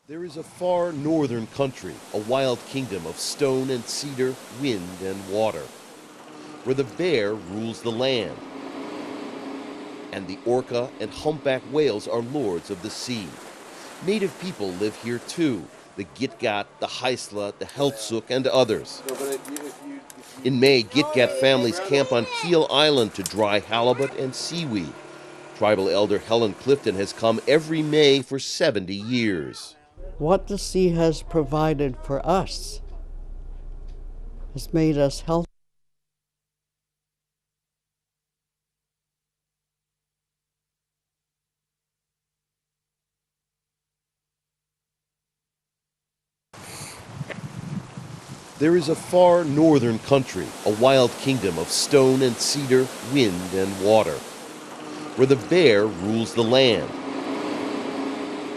There is a far northern country, a wild kingdom of stone and cedar, wind and water, where the bear rules the land, and the orca and humpback whales are lords of the sea. Native people live here too, the GITGAAT, the HAISLA, the Heltsuk, and others. In May, GITGAAT families camp on Keel Island to dry halibut and seaweed. Tribal elder Helen Clifton has come every May for 70 years. What the sea has provided for us has made us healthy. There is a far northern country, a wild kingdom of stone and cedar, wind and water, where the bear rules the land,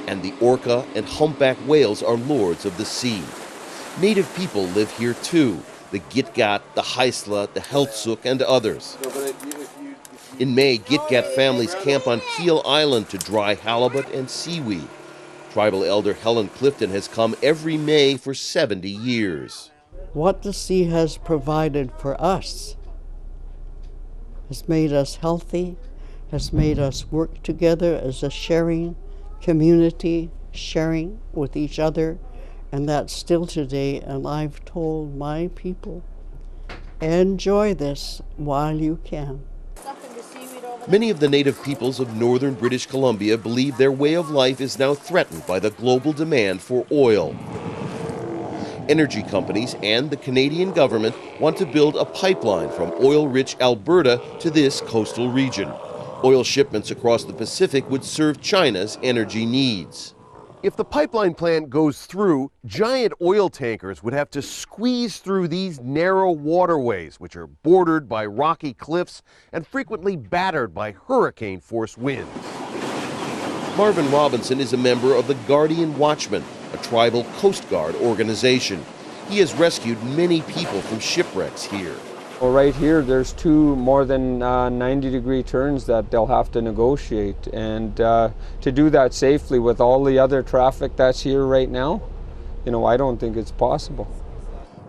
and the orca and humpback whales are lords of the sea. Native people live here too, the GITGAAT, the HAISLA, the Heltsuk, and others. In May, GITGAAT families camp on Keel Island to dry halibut and seaweed. Tribal elder Helen Clifton has come every May for 70 years. What the sea has provided for us has made us healthy, has made us work together as a sharing community, sharing with each other, and that's still today. And I've told my people, enjoy this while you can. Many of the native peoples of northern British Columbia believe their way of life is now threatened by the global demand for oil. Energy companies and the Canadian government want to build a pipeline from oil-rich Alberta to this coastal region. Oil shipments across the Pacific would serve China's energy needs. If the pipeline plan goes through, giant oil tankers would have to squeeze through these narrow waterways, which are bordered by rocky cliffs and frequently battered by hurricane-force winds. Marvin Robinson is a member of the Guardian WATCHMAN, a tribal Coast Guard organization. He has rescued many people from shipwrecks here. Well, right here, there's two more than 90-degree turns that they'll have to negotiate. And to do that safely with all the other traffic that's here right now, I don't think it's possible.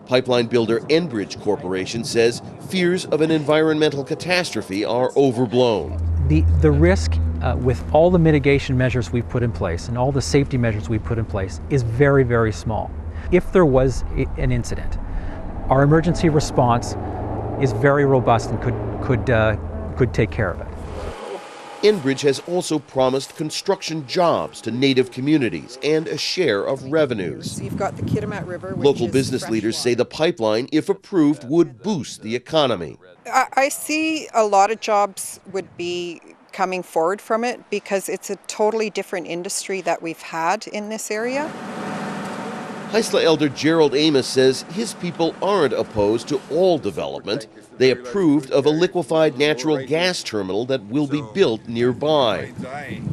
Pipeline builder Enbridge Corporation says fears of an environmental catastrophe are overblown. The risk with all the mitigation measures we've put in place and all the safety measures we've put in place is very, very small. If there was an incident, our emergency response is very robust and could take care of it. Enbridge has also promised construction jobs to native communities and a share of revenues. You've got the KITIMAT River. Local business leaders say the pipeline, if approved, would boost the economy. I see a lot of jobs would be coming forward from it because it's a totally different industry that we've had in this area. HAISLA elder GERALD says his people aren't opposed to all development. They approved of a liquefied natural gas terminal that will be built nearby.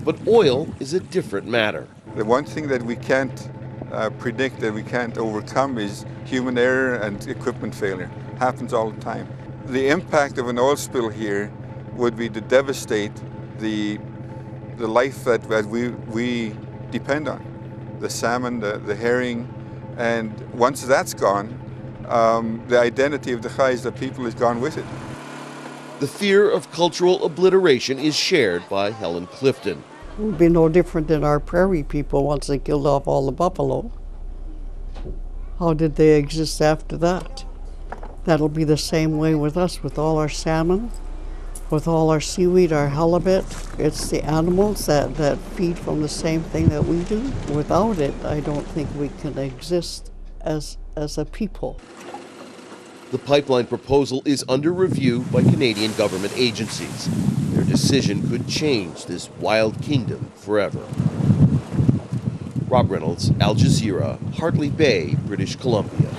But oil is a different matter. The one thing that we can't predict, that we can't overcome, is human error and equipment failure. Happens all the time. The impact of an oil spill here would be to devastate the life that we depend on. The salmon, the herring, and once that's gone, the identity of the HAISLA people is gone with it. The fear of cultural obliteration is shared by Helen Clifton. It would be no different than our prairie people once they killed off all the buffalo. How did they exist after that? That'll be the same way with us, with all our salmon, with all our seaweed, our halibut. It's the animals that feed from the same thing that we do. Without it, I don't think we can exist as a people. The pipeline proposal is under review by Canadian government agencies. Their decision could change this wild kingdom forever. Rob Reynolds, Al Jazeera, Hartley Bay, British Columbia.